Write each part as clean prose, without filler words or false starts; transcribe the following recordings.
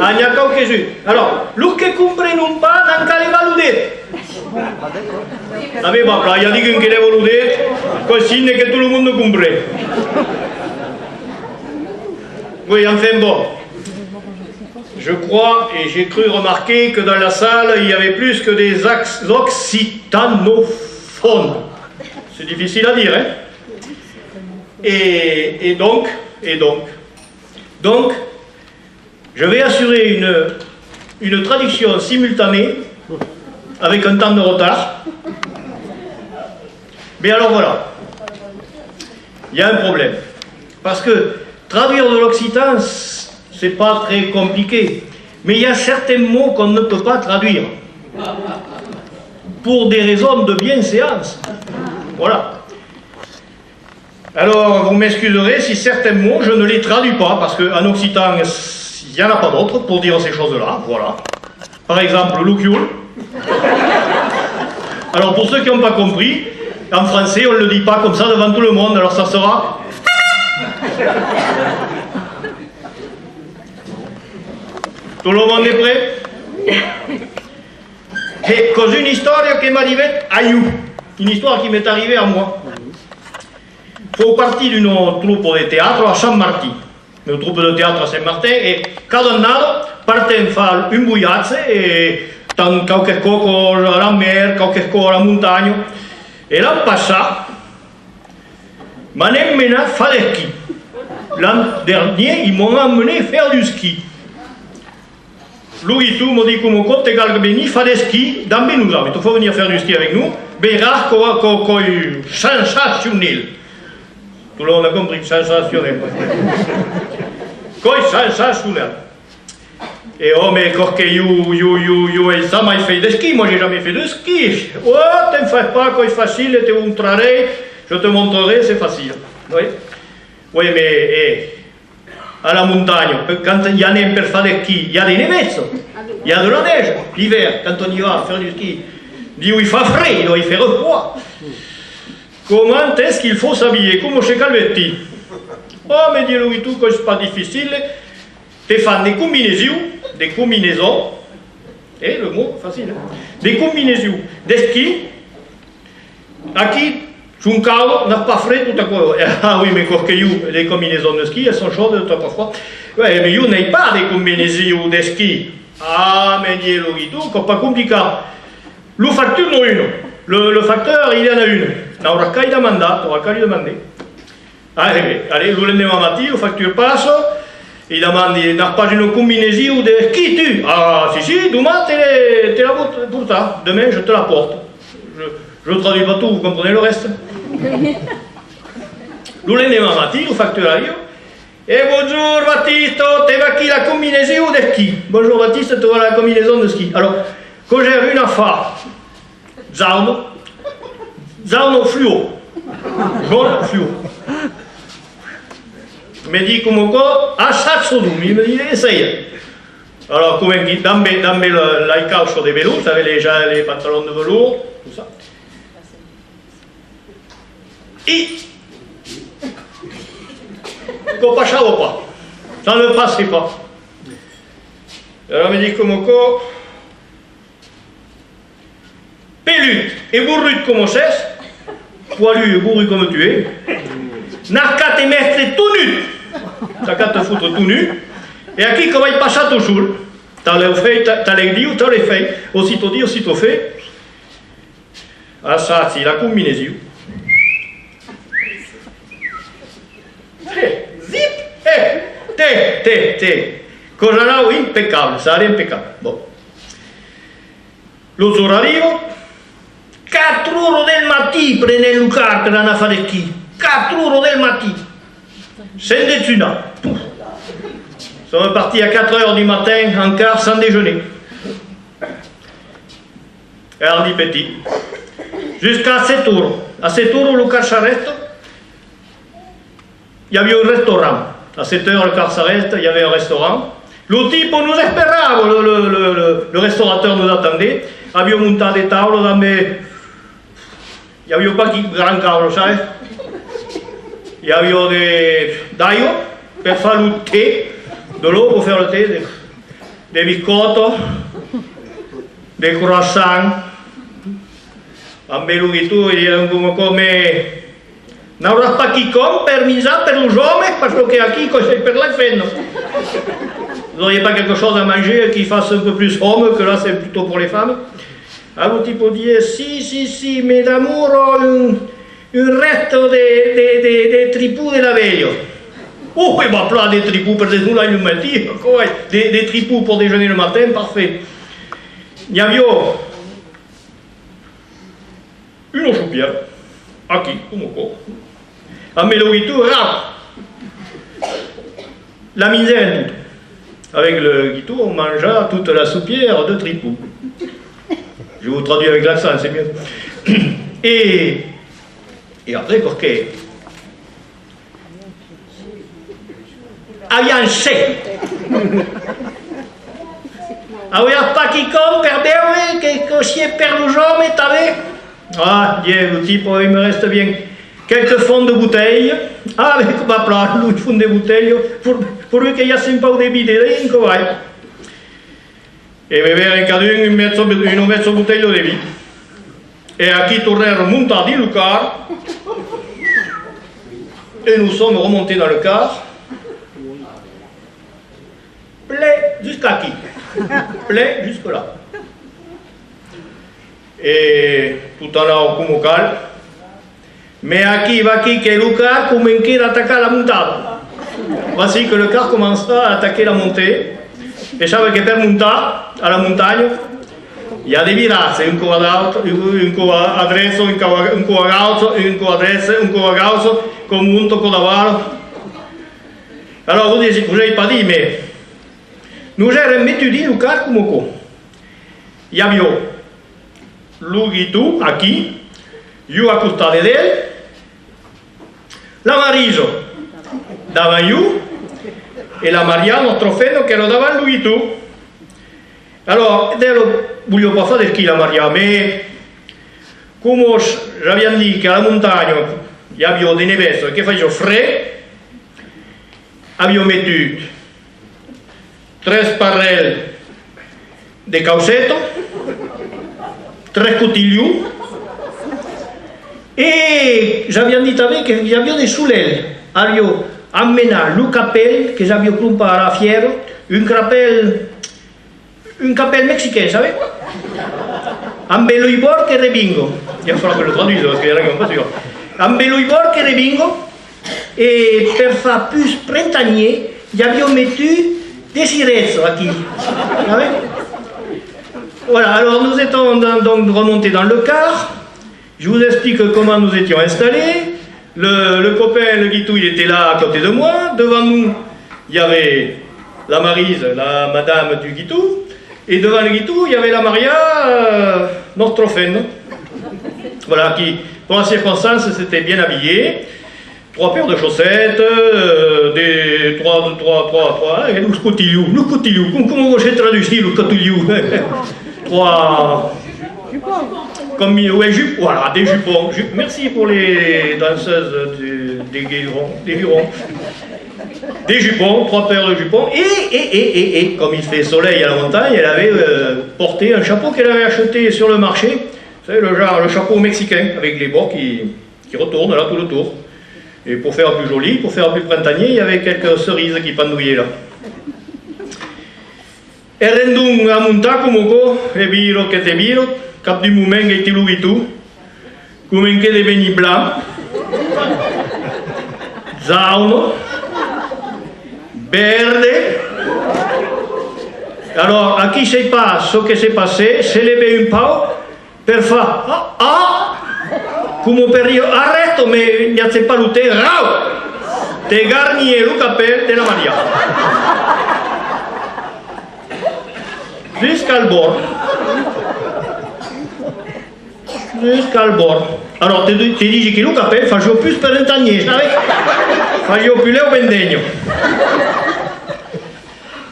Ah, il y a quelques-uns. Alors, ce que ne comprennent pas, non qu'à les valider. Ah, mais bon, il y a des gens qui les valident, comme signe que tout le monde comprend. Oui, enfin bon. Je crois et j'ai cru remarquer que dans la salle, il y avait plus que des occitanophones. C'est difficile à dire, hein? Et donc, je vais assurer une traduction simultanée avec un temps de retard. Mais alors voilà, il y a un problème. Parce que traduire de l'occitan, c'est pas très compliqué. Mais il y a certains mots qu'on ne peut pas traduire. Pour des raisons de bienséance. Voilà. Alors, vous m'excuserez si certains mots, je ne les traduis pas, parce qu'en occitan, il n'y en a pas d'autres pour dire ces choses-là. Voilà. Par exemple, loucioul. Alors, pour ceux qui n'ont pas compris, en français, on ne le dit pas comme ça devant tout le monde, alors ça sera... Tout le monde est prêt? Et cause une histoire qui m'arrivait à you. Une histoire qui m'est arrivée à moi. Faut partir d'une troupe de théâtre à San Martí. Une troupe de théâtre à Saint-Martin et cada anno partem fare un viatge e tant quelques cocos à la mer, quelques cocos à la montagne. Et l'an passé, m'en emmené à faire du ski. L'an dernier, ils m'ont emmené faire du ski. Lui et tout m'ont dit comme on compte égal que venir faire du ski dans Benouza. Mais il faut venir faire du ski avec nous. Ben rare qu'on sensationnel. Tout le monde a compris que sensationnel. Quoi sensationnel. Et oh mais quand ça m'a fait de ski, moi j'ai jamais fait de ski. Oh, t'en fais pas, quand c'est facile, te montrerai, je te montrerai, c'est facile. Oui, oui mais à la montagne, quand il y en a un pour faire de ski, il y a des nevezes, il y a de la neige. L'hiver, quand on y va faire du ski, il fait frais, il fait froid. Comment est-ce qu'il faut s'habiller? Comme chez Calvetti. Oh, mais dis-le tout, que c'est pas difficile. Tu fais des combinaisons, et le mot facile, hein? Des combinaisons de ski, à qui, sur un cadre, n'a pas frais tout à coup. Ah oui, mais quand les combinaisons de ski, elles sont chaudes, tu n'as pas froid. Oui, mais vous n'avez pas des combinaisons de ski. Ah, mais dis-le tout, c'est pas compliqué. Le facteur, non une. Le facteur, il y en a une. Tu n'auras qu'à lui demander. Allez, le lendemain matin, le facteur passe. Il demande, il n'a pas une combinaison de qui tu? Ah, si, demain, tu la pour ça. Demain, je te la porte. Je ne traduis pas tout, vous comprenez le reste? Le lendemain matin, le facteur arrive. Et bonjour Baptiste, tu vas qui la combinaison de ski? Bonjour Baptiste, tu vas la combinaison de ski. Alors, quand j'ai une affaire, jaune fluo. Jaune fluo. Il me dit comme quoi, à chaque chose, il me dit, essaye. Alors, comme il dit, dans la calcio des vélos, vous savez, les pantalons de velours, tout ça. Et, qu'on passait pas. Ça ne passait pas. Alors, il me dit comme quoi, pelute et bourru comme c'est, poilu et bourru comme tu es, n'a qu'à te mettre tout nu. T'as qu'à te foutre tout nu. Et à qui qu'on va y passer toujours. T'as les dit ou t'as les fait. Aussitôt dit, aussitôt fait. Ah ça, c'est la combinaison. Zip. Cosa là, impeccable. Ça allait impeccable. Bon. Lo giorno arrivo. 4 ore del mattino prende il carte da una fare chi. 4 ore del mattino. C'est des tunas. Nous sommes partis à 4 heures du matin, en quart, sans déjeuner. Et on dit petit. Jusqu'à 7 heures. À 7 heures, le car s'arrête. Il y avait un restaurant. À 7 heures, le car s'arrête, il y avait un restaurant. Le type nous espérava, le restaurateur nous attendait. Avions monté des tables dans mes... Il n'y avait pas de grand câble, vous savez. Il y avait des d'ailleurs pour faire le thé, de l'eau pour faire le thé. des biscottos, des croissants. Amb el Luguito e dijeron come n'avrà pas qui compte per mangiare per los hommes parce que aquí c'est per la fête. Vous n'auriez pas quelque chose à manger qui fasse un peu plus homme que là c'est plutôt pour les femmes? Alors le type dit si, mais d'amour un resto de tripù de la veille. Oh, il va plein de tripù per nous là, il nous dit, des tripù pour déjeuner le matin, parfait. Il y avait une choupière, aqui, como quoi. A Meloïtou, la misère. Avec le guitou, on mangea toute la soupière de tripou. Je vous traduis avec l'accent, c'est bien. Et après, perché aviance. Aveva pas chi compte per bere, che così è per lo giorno, t'avais? Ah, Dieu, le type, il me reste bien quelques fonds de bouteilles. Ah, mais comme à lui, fond de bouteilles, pour lui qu'il y a sempre un débit de drink, vai. E bevere cadun une mezzo bouteille de vin. Et à qui tourner remonter dans le car. Et nous sommes remontés dans le car. Plein jusqu'à qui? Plein jusque là. Et tout en là, comme au calme. Mais à qui va qui que le car commence à attaquer la montée. Voici que le car commencera à attaquer la montée. Et savez que per monter à la montagne, il y a des virages, un coup à droite, un coup à droite, un coup à gauche, un coup à droite, un coup à gauche, comme monte comme d'avant. Alors vous n'avez pas dit, mais nous avons étudié le car comme quoi. Il y a le guitou, aqui, io a costare d'elle, la Mariso davant io, et la Maria, notre femme, qui era davant le guitou. Alors, je ne voulais pas faire de ski la Maria, mais comme j'avais dit qu'à la montagne, il y avait des neves qui faisaient frais, avions mis 3 parelles de causetto, 3 coutillos, et j'avais dit avec qu'il y avait des soulelles. Avions amené le capel que j'avais compris à la fière, un capel mexicain, vous savez? Un beloibor que rebingo. Il va falloir que je le traduise parce qu'il y en a qui n'ont pas sûr. Un beloibor que rebingo, et pour faire plus printanier, j'avais mis des cirettes ici. Vous savez? Voilà, alors nous étions donc remontés dans le car. Je vous explique comment nous étions installés. Le copain, le guitou, il était là à côté de moi. Devant nous, il y avait la Maryse, la madame du guitou. Et devant le guitou, il y avait la Maria, notre femme. Voilà, qui, pour la circonstance, s'était bien habillée. 3 paires de chaussettes, des 3, et le coutillo, comment j'ai traduit le coutillo? 3... Comme ouais, voilà, des jupons. Merci pour les danseuses des virons. Des jupons, 3 paires de jupons. Et comme il fait soleil à la montagne, elle avait porté un chapeau qu'elle avait acheté sur le marché. Vous savez, le chapeau mexicain, avec les bords qui retournent là tout le tour. Et pour faire plus joli, pour faire plus printanier, il y avait quelques cerises qui pendouillaient là. E rendung a montar come co, e viro che te viro, cap di moment che ti lui tu, come che deveni blanc, zauno, verde. Alors, à qui sait pas ce qui s'est passé, s'est levé un peu, per fa, come per dire, arrête, mais il n'y a pas lutté, rao, te garni le capel de la Maria. Jusqu'à le bord. Alors, ti dici che Luca faccio più per l'intagnier, sai? Faccio più leo vendegno.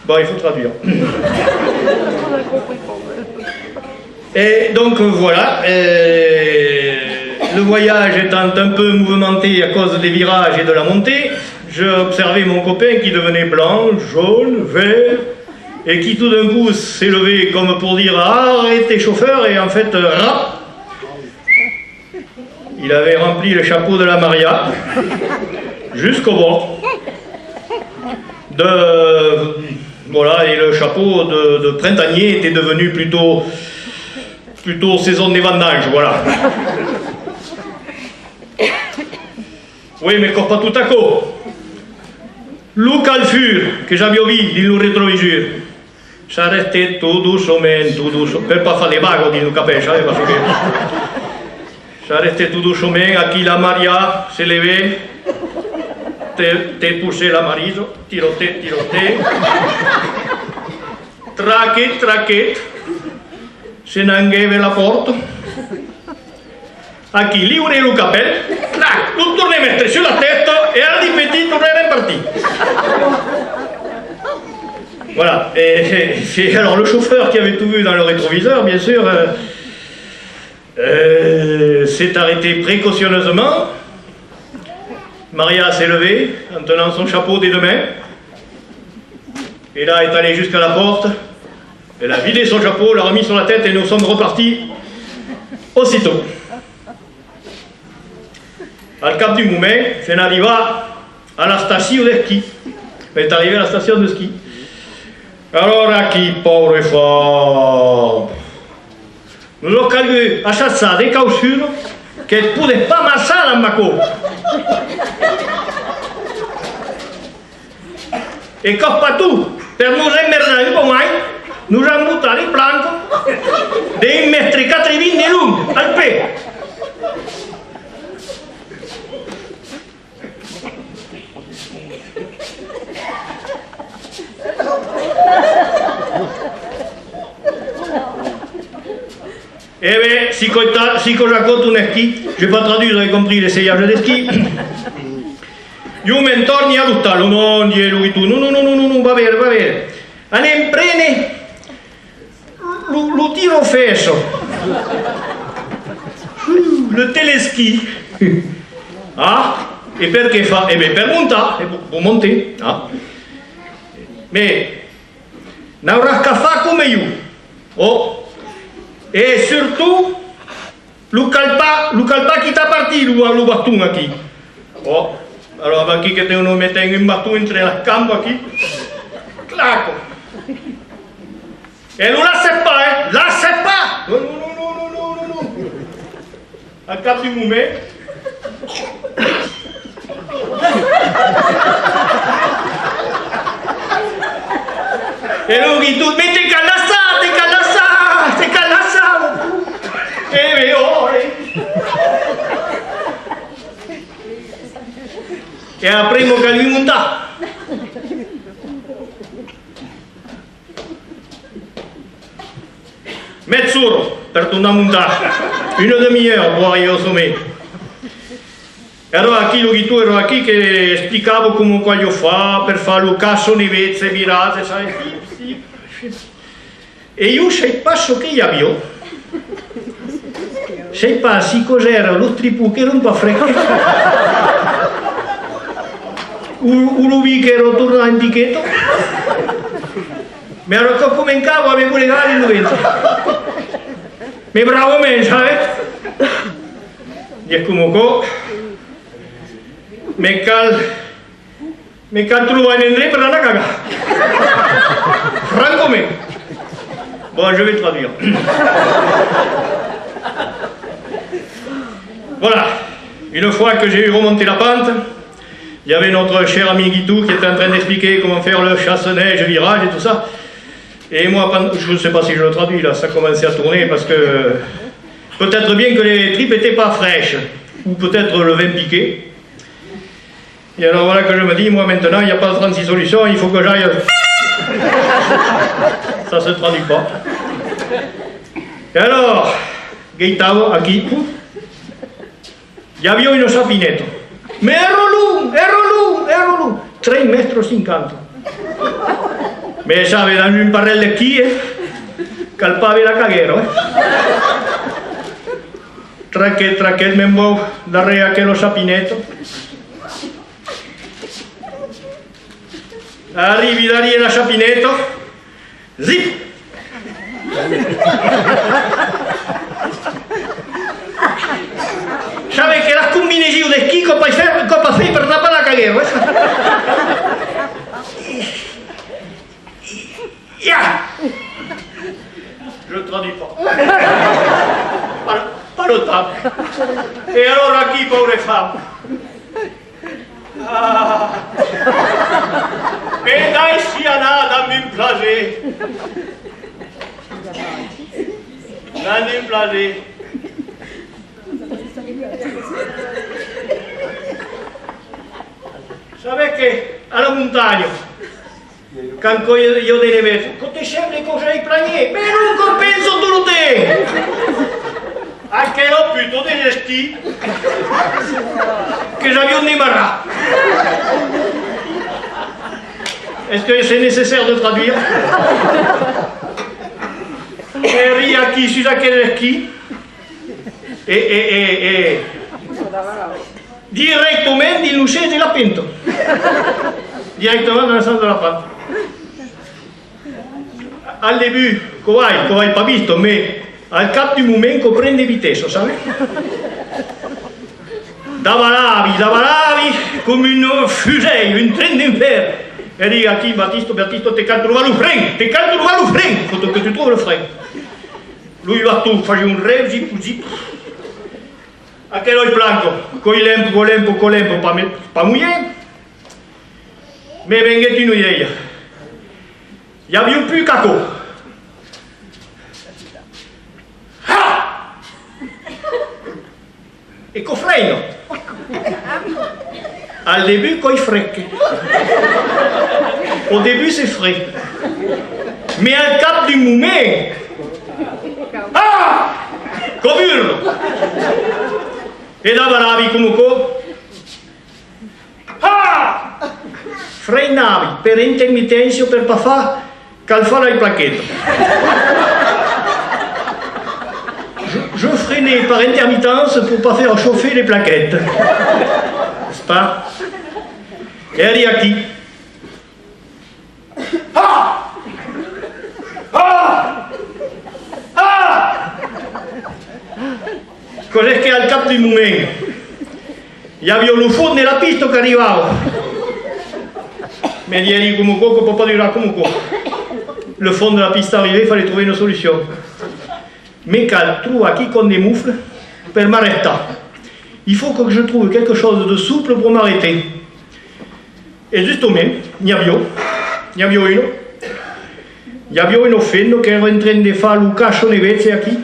Bon, il faut traduire. Et donc voilà, le voyage étant un peu mouvementé à cause des virages et de la montée, j'ai observé mon copain qui devenait blanc, jaune, vert, et qui tout d'un coup s'est levé comme pour dire arrêtez chauffeur, et en fait, rap, il avait rempli le chapeau de la Maria jusqu'au bord. Voilà, et le chapeau de printanier était devenu plutôt saison des vendanges, voilà. Oui, mais pas tout à coup. Luca al fur, que j'avais vu dans le rétroviseur, ça restait tout doucement, per pas faire des vagues, dit Luca Pêche, parce que ça restait tout doucement, à qui la Maria s'est levée, t'es poussé la mariso, tiroté, traquet, se n'engueve la porte, à qui livrer le capel, tout tourné mettre sur la tête, et à dit petit tourner reparti. Voilà, et alors le chauffeur qui avait tout vu dans le rétroviseur, bien sûr, s'est arrêté précautionneusement. Maria s'est levée en tenant son chapeau des deux mains, et là est allée jusqu'à la porte, elle a vidé son chapeau, l'a remis sur la tête, et nous sommes repartis aussitôt. Al cap du moment, on arriva à la station de ski. On est arrivé à la station de ski. Alors, qui, pauvre femme, nous avons calé à chaque des chaussures qu'elle ne pouvait pas marcher dans ma cour. Et comme pas tout, pour nous emmerder un peu moins, nous avons monté les planches de 1,80 m de long, al pied. Eh bien, si je raconte un ski, je n'ai pas traduit, vous avez compris l'essayage de ski. Io mi torni a lottare, non è lui tu, no, va bene. Anem prene, lo tiro fesso, le téléski. Ah, et perché fa? Eh bien, per montare, pour monter. Ah. Mais, non avrà fa come io. Oh. Et surtout, le calpa qui t'a parti, le bâton aquí. Oh, alors aquí que uno mete un bâton entre las jambes aquí, claco. Et non lâchez pas, hein, lâchez pas. Non. À cap du moment. Et l'on dit tout, mais t'es calassa. E avremo che lui monta. Mezz'ora per tornare a montare, una demi-heure pour arriver au sommet. E allora qui tu ero qui che spiegavo come voglio fare per fare lo casso di vezze, virate, sai? E io sei passo che io avevo. Sei passi cos'era lo tripù che non fa frecca. Uno che ero tornato in pichetto, mi ero cominciato avevo le gali in vento, mi bravo me, sai? E comunque mi cal trovare in per la caga, francamente. Bon, je vais traduire. Voilà, une fois que j'ai remonté la pente, il y avait notre cher ami Guitou qui était en train d'expliquer comment faire le chasse-neige, virage et tout ça. Et moi, je ne sais pas si je le traduis là, ça commençait à tourner parce que peut-être bien que les tripes n'étaient pas fraîches, ou peut-être le vin piqué. Et alors voilà que je me dis, moi maintenant, il n'y a pas de 36 solutions, il faut que j'aille. Ça se traduit pas. Et alors, Gaetano, aquí, il y avait une sapinette. Mais ero 3,50 m. Mais j'avais dans une parelle de qui, calpava la caguero. Traquet, me muovo darrere aquello sapinetto. Arrivi da lì la sapinetto, Zip. ¿Sabes que las combinaisons de ski qu'on peut faire per tapar la caguera? Ya. Je ne traduis pas notable. Et alors aquí, pauvre femme. Ah. Et dai nada mi place. Nada mi place. Savez que à la montagne, quand io devo mettere, quand tu chef les conseils planiers, mais non compenso tout le temps. À quel plutôt des ski que j'avions démarré. Est-ce que c'est nécessaire de traduire? Et aquí sur aquel ski et directement du Luce de la Pinto. Directement dans le sens de la pente. Al début, qu'on pas visto, mais al cap du moment qu'on prend des vitesses, savez? Davalavi, comme une fusée, une train d'enfer. Et dit à qui, Baptiste, te cal trouver le frein, faut que tu trouves le frein. Lui va tout, faire un rêve, zip. Aquel oi blanco, colempo, pas mouillé. Mais venguet une idea. Il y avait plus caco. Ah! E co freino. Al début, coi frecque. Au début, c'est frais. Mais al cap du moment, ah! Come urlo. E davalavi comunque. Ah! Freinavi per intermittenza per pas far calfare il plaquetto. Je freinais par intermittence pour pas faire chauffer les plaquettes. N'est-ce pas? Et elle est à qui? Ah! Ah! Ah! Cos'è che al cap du moment il y avait le fond de la piste qui arrivava. Mais il dit comme quoi, qu'on ne peut pas dire comme quoi. Le fond de la piste arrivé, il fallait trouver une solution. Mais quand je trouve qui qu'on démoufle, pour m'arrêter. Il faut que je trouve quelque chose de souple pour m'arrêter. Et justement, il y avait une fenne qui era en train de faire le cacho nevezze ici.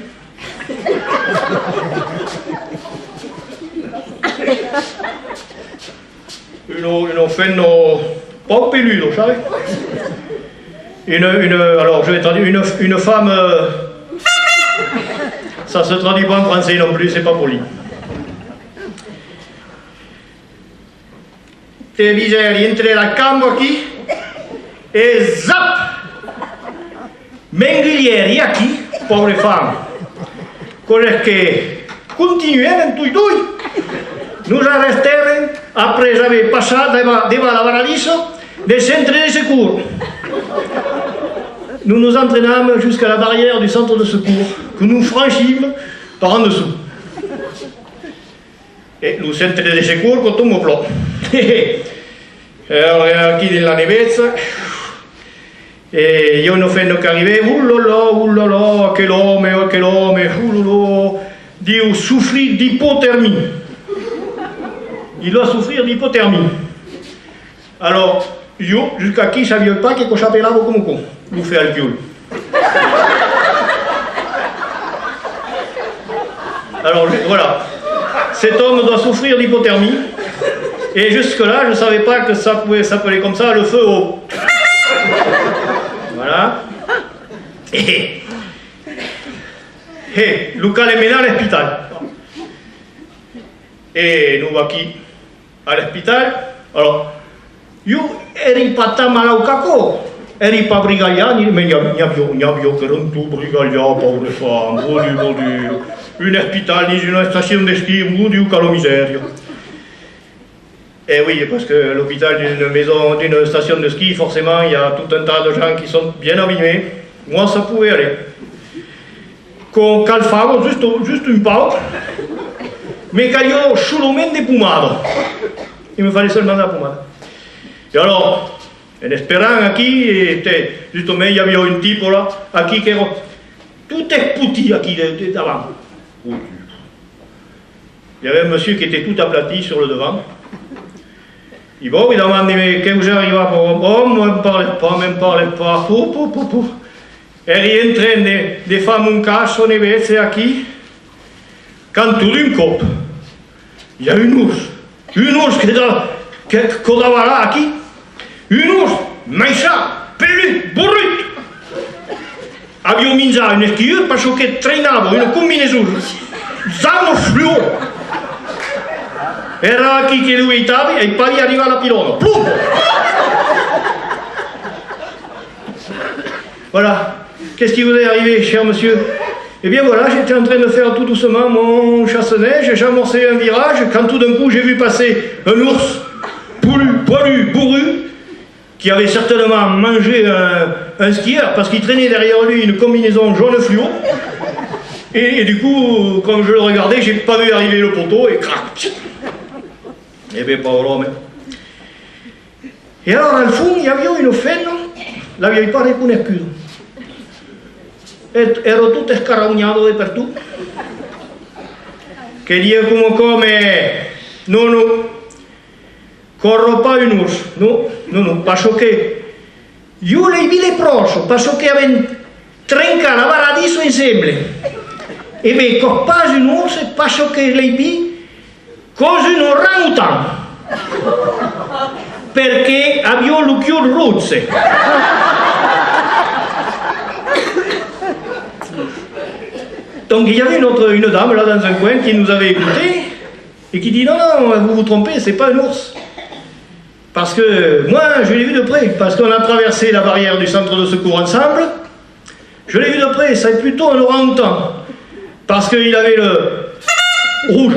Une fenne pas pelude, vous savez. Alors, je vais traduire, une femme... ça se traduit pas en français non plus, c'est pas poli. Te viseri entre la cambo qui et zap! Menglieri qui, pauvre femme. Cos'è che continuaven tutti due. Nous arrêtèrent après j'avais passé devant la Valadiso des centres de secours. Nous nous entraînâmes jusqu'à la barrière du centre de secours que nous franchîmes par en dessous. Et le centre de secours quand on plat. Alors qui nella nevezza e io non fendo che arrivai, oulala, quel homme, oulala, Dio souffrit d'hypothermie. Il doit souffrir d'hypothermie. Alors, io, jusqu'à qui je ne savais pas que je s'appelava comme quoi. Vous faites le gueule. Alors, voilà. Cet homme doit souffrir d'hypothermie. Et jusque-là, je ne savais pas que ça pouvait s'appeler comme ça, le feu au... Voilà. Et Luca le mena à l'hôpital. Et nous voici à l'hôpital. Alors, io eri pas tant mal au caco. Eri pas brigaglia, mais il y a que un tout brigaglia, pauvre femme, mon Dieu. Un hôpital, ni une station de ski, mon Dieu, quelle misère. Et oui, parce que l'hôpital d'une maison, d'une station de ski, forcément, il y a tout un tas de gens qui sont bien abîmés. Moi, ça pouvait aller. Con calfavo, juste une pau, mais quand io seulement des pommades. Il me fallait seulement la pommade. Et alors, en espérant ici, justement, il y avait un type là, ici qui era tout est petit ici devant. Il y avait un monsieur qui était tout aplati sur le devant. Il va, il demande, mais quand j'arrive à oh, ne me parlez pas, pouf. Et rientra de fare un caso invece ici, quand tout d'un coup, il y a un ours qui codava là, ici, un ours, maïsa, pelu, brut. Abbiamo mangiato un esquilleur parce que traînava une combinaison, zanno fluo. Era qui che lui stava e poi arriva alla pilona. Plum! Voilà. Qu'est-ce qui vous est arrivé, cher monsieur? Eh bien voilà, j'étais en train de faire tout doucement mon chasse-neige, j'ai amorcé un virage, quand tout d'un coup j'ai vu passer un ours poilu, bourru, qui avait certainement mangé un skieur, parce qu'il traînait derrière lui une combinaison jaune fluo. Et du coup, comme je le regardais, j'ai pas vu arriver le poteau, et crac. Eh bien, pauvre homme. Et alors, al fond, il y avait une fenne, l'avevi pas riconosciuto. Ero tutto scaragnato dappertutto. Che dico come non corro pas un ours. Non, parce que io l'hai vide proche, parce che avevano trencato la paradiso insieme. E beh, pas un ours, parce che l'hai vide così un orangutan. Perché avevo l'occhio rosse. Donc il y avait une dame là dans un coin qui nous avait écoutés et qui dit non, vous vous trompez, c'est pas un ours. Parce que moi je l'ai vu de près, parce qu'on a traversé la barrière du centre de secours ensemble, je l'ai vu de près, c'est plutôt un orang-outan. Parce qu'il avait le rouge.